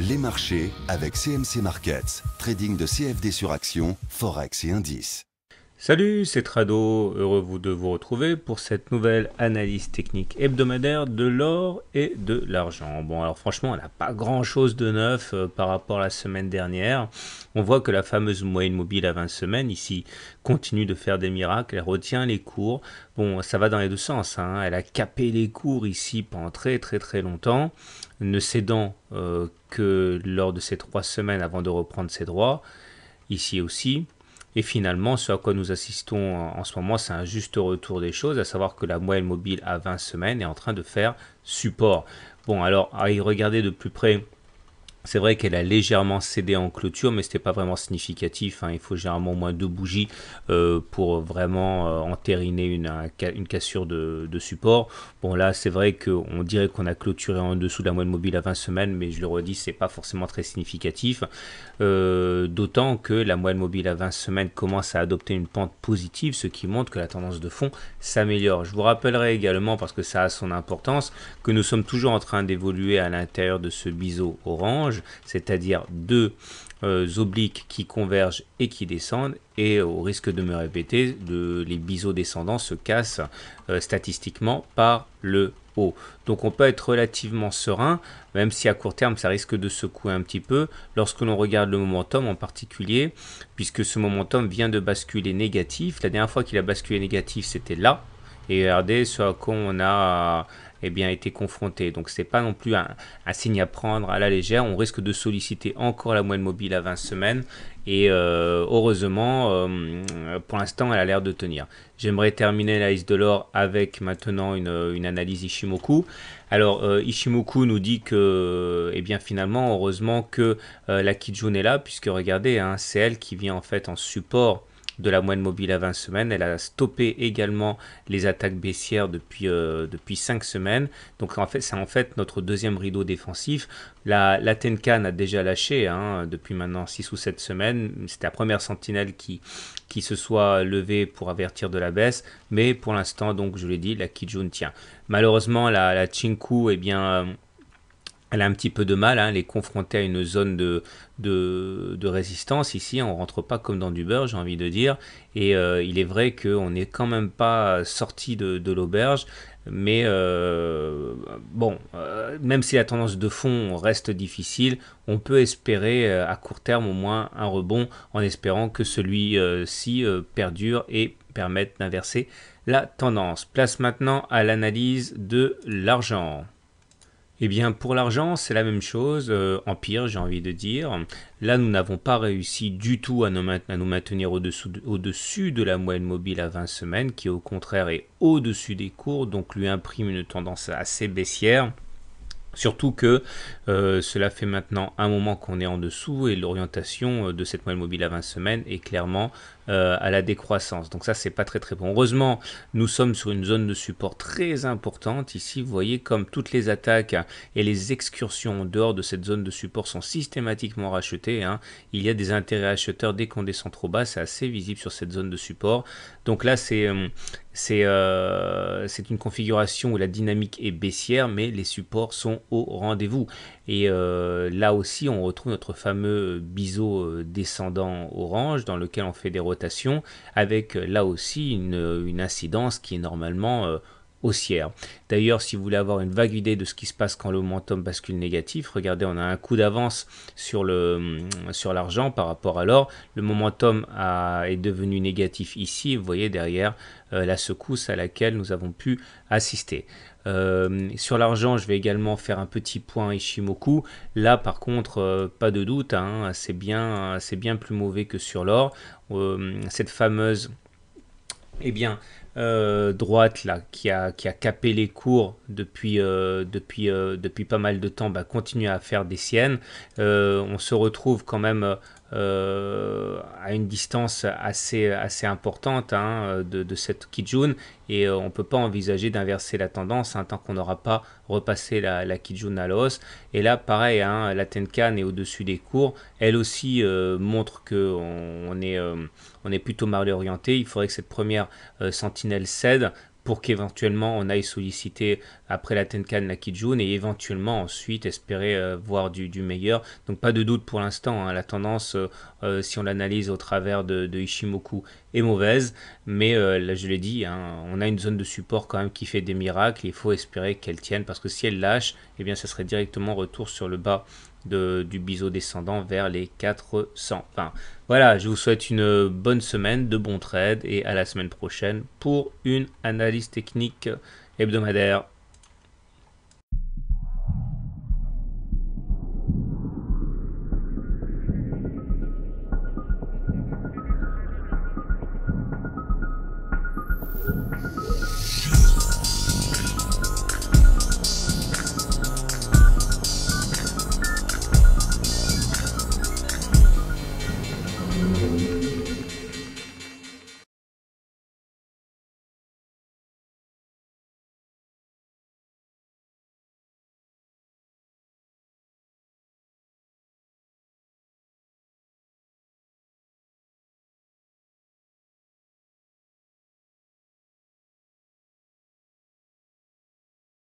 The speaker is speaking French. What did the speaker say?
Les marchés avec CMC Markets, trading de CFD sur action, Forex et indices. Salut, c'est Trado, heureux de vous retrouver pour cette nouvelle analyse technique hebdomadaire de l'or et de l'argent. Bon, alors franchement, elle n'a pas grand-chose de neuf par rapport à la semaine dernière. On voit que la fameuse moyenne mobile à 20 semaines, ici, continue de faire des miracles, elle retient les cours. Bon, ça va dans les deux sens, hein. Elle a capé les cours ici pendant très longtemps, ne cédant que lors de ces 3 semaines avant de reprendre ses droits, ici aussi. Et finalement, ce à quoi nous assistons en ce moment, c'est un juste retour des choses, à savoir que la moyenne mobile à 20 semaines est en train de faire support. Bon, alors, à y regarder de plus près, c'est vrai qu'elle a légèrement cédé en clôture, mais ce n'était pas vraiment significatif, hein. Il faut généralement au moins 2 bougies pour vraiment entériner une cassure de support. Bon, là, c'est vrai qu'on dirait qu'on a clôturé en dessous de la moyenne mobile à 20 semaines, mais je le redis, c'est pas forcément très significatif. D'autant que la moyenne mobile à 20 semaines commence à adopter une pente positive, ce qui montre que la tendance de fond s'améliore. Je vous rappellerai également, parce que ça a son importance, que nous sommes toujours en train d'évoluer à l'intérieur de ce biseau orange, c'est-à-dire deux obliques qui convergent et qui descendent, et au risque de me répéter, les biseaux descendants se cassent statistiquement par le haut. Donc on peut être relativement serein, même si à court terme ça risque de secouer un petit peu, lorsque l'on regarde le momentum en particulier, puisque ce momentum vient de basculer négatif. La dernière fois qu'il a basculé négatif, c'était là, et regardez ce à quoi on a été confronté. Donc c'est pas non plus un signe à prendre à la légère. On risque de solliciter encore la moyenne mobile à 20 semaines, et heureusement pour l'instant elle a l'air de tenir. J'aimerais terminer la liste de l'or avec maintenant une analyse Ishimoku. Alors Ishimoku nous dit que finalement heureusement que la Kijun est là, puisque regardez, hein, c'est elle qui vient en fait en support de la moyenne mobile à 20 semaines. Elle a stoppé également les attaques baissières depuis 5 semaines. Donc c'est en fait notre deuxième rideau défensif. La Tenkan a déjà lâché, hein, depuis maintenant 6 ou 7 semaines. C'était la première sentinelle qui se soit levée pour avertir de la baisse. Mais pour l'instant, donc je l'ai dit, la Kijun tient. Malheureusement, la Chinku, elle a un petit peu de mal, hein. Elle est confrontée à une zone de résistance. Ici, on ne rentre pas comme dans du beurre, j'ai envie de dire. Et il est vrai qu'on n'est quand même pas sorti de l'auberge. Mais même si la tendance de fond reste difficile, on peut espérer à court terme au moins un rebond, en espérant que celui-ci perdure et permette d'inverser la tendance. Place maintenant à l'analyse de l'argent. Eh bien, pour l'argent, c'est la même chose, en pire, j'ai envie de dire. Là, nous n'avons pas réussi du tout à nous maintenir au-dessus de la moyenne mobile à 20 semaines, qui au contraire est au-dessus des cours, donc lui imprime une tendance assez baissière. Surtout que cela fait maintenant un moment qu'on est en dessous, et l'orientation de cette moyenne mobile à 20 semaines est clairement à la décroissance. Donc ça, c'est pas très bon. Heureusement, nous sommes sur une zone de support très importante. Ici, vous voyez comme toutes les attaques et les excursions en dehors de cette zone de support sont systématiquement rachetées, hein. Il y a des intérêts acheteurs dès qu'on descend trop bas, c'est assez visible sur cette zone de support. Donc là, c'est une configuration où la dynamique est baissière, mais les supports sont au rendez-vous. Et là aussi, on retrouve notre fameux biseau descendant orange, dans lequel on fait des rotations, avec là aussi une incidence qui est normalement haussière. D'ailleurs, si vous voulez avoir une vague idée de ce qui se passe quand le momentum bascule négatif, regardez, on a un coup d'avance sur l'argent par rapport à l'or. Le momentum est devenu négatif ici. Vous voyez derrière la secousse à laquelle nous avons pu assister. Sur l'argent, je vais également faire un petit point Ishimoku. Là, par contre, pas de doute, hein, c'est bien plus mauvais que sur l'or. Cette fameuse droite là qui a capé les cours depuis pas mal de temps, continue à faire des siennes. On se retrouve quand même à une distance assez importante, hein, de cette Kijun, et on ne peut pas envisager d'inverser la tendance, hein, tant qu'on n'aura pas repassé la Kijun à la hausse. Et là pareil, hein, la Tenkan est au-dessus des cours, elle aussi montre qu'on est plutôt mal orienté. Il faudrait que cette première sentinelle cède pour qu'éventuellement on aille solliciter après la Tenkan la Kijun et éventuellement ensuite espérer voir du meilleur. Donc pas de doute pour l'instant, hein, la tendance si on l'analyse au travers de Ishimoku est mauvaise, mais là je l'ai dit, hein, on a une zone de support quand même qui fait des miracles, il faut espérer qu'elle tienne parce que si elle lâche, eh bien ça serait directement retour sur le bas du biseau descendant vers les 400. Enfin, voilà, je vous souhaite une bonne semaine, de bons trades et à la semaine prochaine pour une analyse technique hebdomadaire.